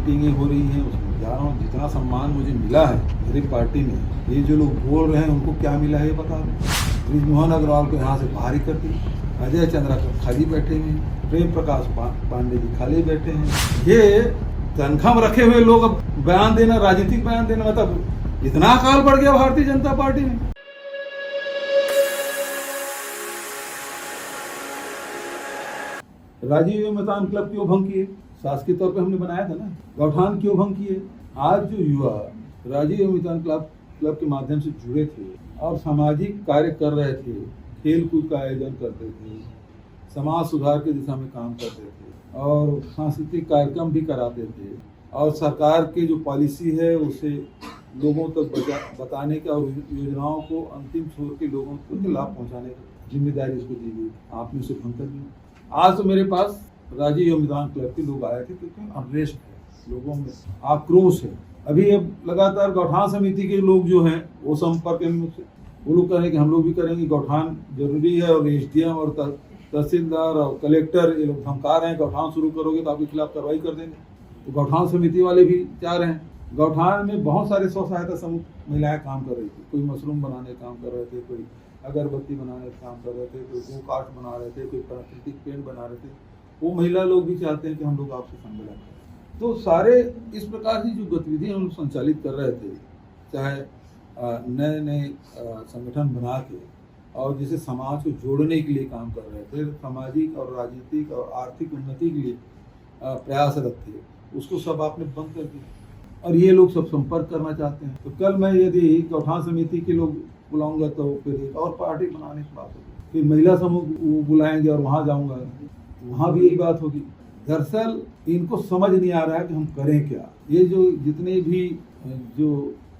मीटिंगें हो रही हैं, उसमें जा रहा हूँ। जितना सम्मान मुझे मिला है मेरी पार्टी में, ये जो लोग बोल रहे हैं उनको क्या मिला है ये बता दें। ब्रिजमोहन अग्रवाल को यहाँ से बाहर ही कर दिया, अजय चंद्राकर खाली बैठे हुए हैं, प्रेम प्रकाश पांडे जी खाली बैठे हैं। ये तनख्वाह में रखे हुए लोग अब बयान देना, राजनीतिक बयान देना, मतलब इतना अकाल बढ़ गया भारतीय जनता पार्टी में। राजीव मैदान क्लब क्यों भंग किए? शासकीय तौर पे हमने बनाया था ना। गौठान क्यों भंग किए? आज जो युवा राजीव मैदान क्लब के माध्यम से जुड़े थे और सामाजिक कार्य कर रहे थे, खेल कूद का आयोजन करते थे, समाज सुधार की दिशा में काम करते थे और सांस्कृतिक कार्यक्रम भी कराते थे और सरकार की जो पॉलिसी है उसे लोगों तक बताने का और योजनाओं को अंतिम छोर के लोगों को लाभ पहुंचाने की जिम्मेदारी उसको दी गई। आपने उसे भंग कर दिया। आज तो मेरे पास राजीव मैदान क्लब के लोग आए थे क्योंकि अनरेस्ट है, लोगों में आक्रोश है। अभी अब लगातार गौठान समिति के लोग जो हैं वो संपर्क में मुझसे, वो लोग कह रहे हैं कि हम लोग भी करेंगे, गौठान जरूरी है और एसडीएम और तहसीलदार और कलेक्टर ये लोग धमका रहे हैं, गौठान शुरू करोगे तो आपके खिलाफ कार्रवाई कर देंगे। तो गौठान समिति वाले भी चाह रहे हैं। गौठान में बहुत सारे स्व सहायता समूह महिलाएं काम कर रही थी, कोई मशरूम बनाने का काम कर रहे थे, कोई अगरबत्ती बनाने का काम कर रहे थे, कोई गो काट बना रहे थे, कोई प्राकृतिक पेंट बना रहे थे। वो महिला लोग भी चाहते हैं कि हम लोग आपसे सम्मेलन करें। तो सारे इस प्रकार की जो गतिविधियां हम लोग संचालित कर रहे थे, चाहे नए नए संगठन बना के और जिसे समाज को जोड़ने के लिए काम कर रहे थे, सामाजिक और राजनीतिक और आर्थिक उन्नति के लिए प्रयासरत थे, उसको सब आपने बंद कर दिया और ये लोग सब संपर्क करना चाहते हैं। तो कल मैं यदि गौठान समिति के लोग बुलाऊंगा तो फिर एक और पार्टी बनाने की बात होगी, फिर महिला समूह बुलाएंगे और वहाँ जाऊंगा, वहाँ भी यही बात होगी। दरअसल इनको समझ नहीं आ रहा है कि हम करें क्या। ये जो जितने भी जो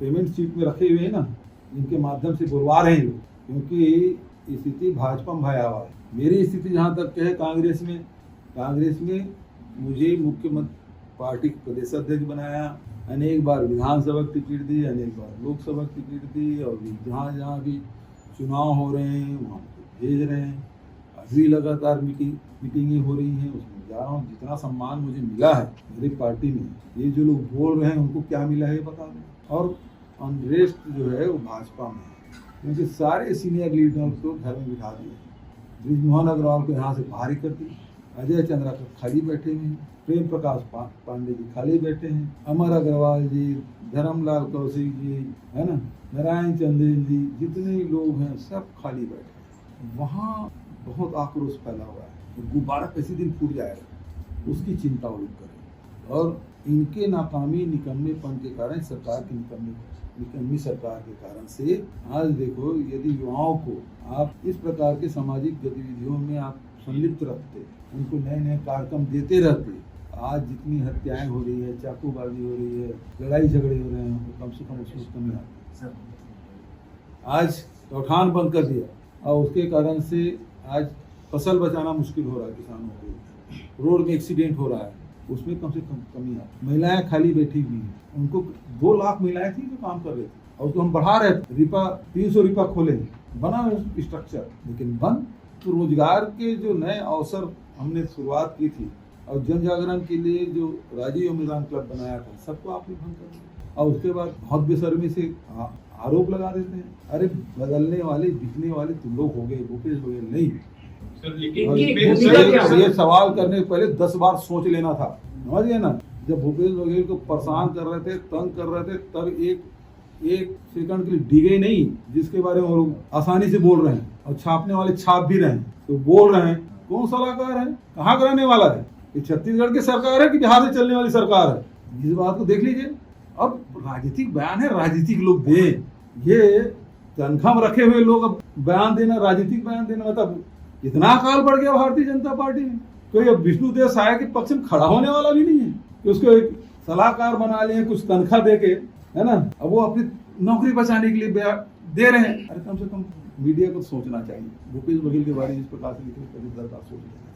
पेमेंट सीट में रखे हुए हैं ना, इनके माध्यम से बुलवा रहे हैं लोग, क्योंकि स्थिति भाजपा में भयावह है। मेरी स्थिति जहाँ तक है, कांग्रेस में मुझे मुख्यमंत्री पार्टी के प्रदेश अध्यक्ष बनाया, अनेक बार विधानसभा टिकट दी, अनेक बार लोकसभा टिकट दी और जहाँ जहाँ भी चुनाव हो रहे हैं वहाँ भेज रहे हैं। अभी लगातार मीटिंगें हो रही हैं, उसमें जा रहा हूँ। जितना सम्मान मुझे मिला है मेरी पार्टी में, ये जो लोग बोल रहे हैं उनको क्या मिला है ये बता दें। और अनरेस्ट जो है वो भाजपा में है, क्योंकि सारे सीनियर लीडरों को घर में बिठा दिए। ब्रिजमोहन अग्रवाल को यहाँ से बाहर ही कर दिया, अजय चंद्राकर खाली बैठे हुए हैं, प्रेम प्रकाश पांडे जी खाली बैठे हैं, अमर अग्रवाल जी, धर्मलाल कौशिक जी, है ना, नारायण चंदेल जी, जितने लोग हैं सब खाली बैठे हैं। वहाँ बहुत आक्रोश फैला हुआ है। गुब्बारा किसी दिन फूट जाएगा, उसकी चिंता वो लोग करें। और इनके नाकामी निकम्मेपन के कारण, सरकार की निकम्मी सरकार के कारण से आज देखो, यदि युवाओं को आप इस प्रकार के सामाजिक गतिविधियों में आप संलिप्त रखते, उनको नए नए कार्यक्रम देते रहते, आज जितनी हत्याएं हो रही है, चाकूबाजी हो रही है, लड़ाई झगड़े हो रहे हैं, तो कम से कम उसमें कमी आती। आज गौठान बंद कर दिया और उसके कारण से आज फसल बचाना मुश्किल हो रहा है किसानों को, रोड में एक्सीडेंट हो रहा है, उसमें कम से कम कमी आती। महिलाएं खाली बैठी हुई हैं, उनको 2 लाख महिलाएं थी जो काम कर रहे थे और उसको हम बढ़ा रहे थे। रिपा 300 रिपा खोले, बना स्ट्रक्चर, लेकिन बंद। तो रोजगार के जो नए अवसर हमने शुरुआत की थी और जन जागरण के लिए जो राजीव मैदान क्लब बनाया था, सबको आपने भंग कर दिया। और उसके बाद बहुत बेशर्मी से आरोप लगा देते हैं, अरे बदलने वाले बिकने वाले तुम लोग हो गए, भूपेश बघेल नहीं। ये सवाल करने से पहले 10 बार सोच लेना था, समझ गए ना। जब भूपेश बघेल को परेशान कर रहे थे, तंग कर रहे थे, तब एक सेकंड के लिए डिगे नहीं, जिसके बारे में वो लोग आसानी से बोल रहे हैं और छापने वाले छाप भी रहे हैं, तो बोल रहे हैं कौन सलाहकार है, कहाँ कराने वाला है, ये छत्तीसगढ़ की सरकार है कि बिहार से चलने वाली सरकार है। इस बात को देख लीजिए। अब राजनीतिक बयान है, राजनीतिक लोग दें। ये तनख्वाह में रखे हुए लोग अब बयान देना, राजनीतिक बयान देना, मतलब इतना अकाल बढ़ गया भारतीय जनता पार्टी में। कोई अब विष्णुदेव साय के पक्ष में खड़ा होने वाला भी नहीं है कि उसको एक सलाहकार बना लिए, कुछ तनख्वाह दे के, है ना। अब वो अपनी नौकरी बचाने के लिए दे रहे हैं। अरे कम से कम मीडिया को सोचना चाहिए। भूपेश बघेल के बारे में इस प्रकार से लिखने की सरकार सोच रही है।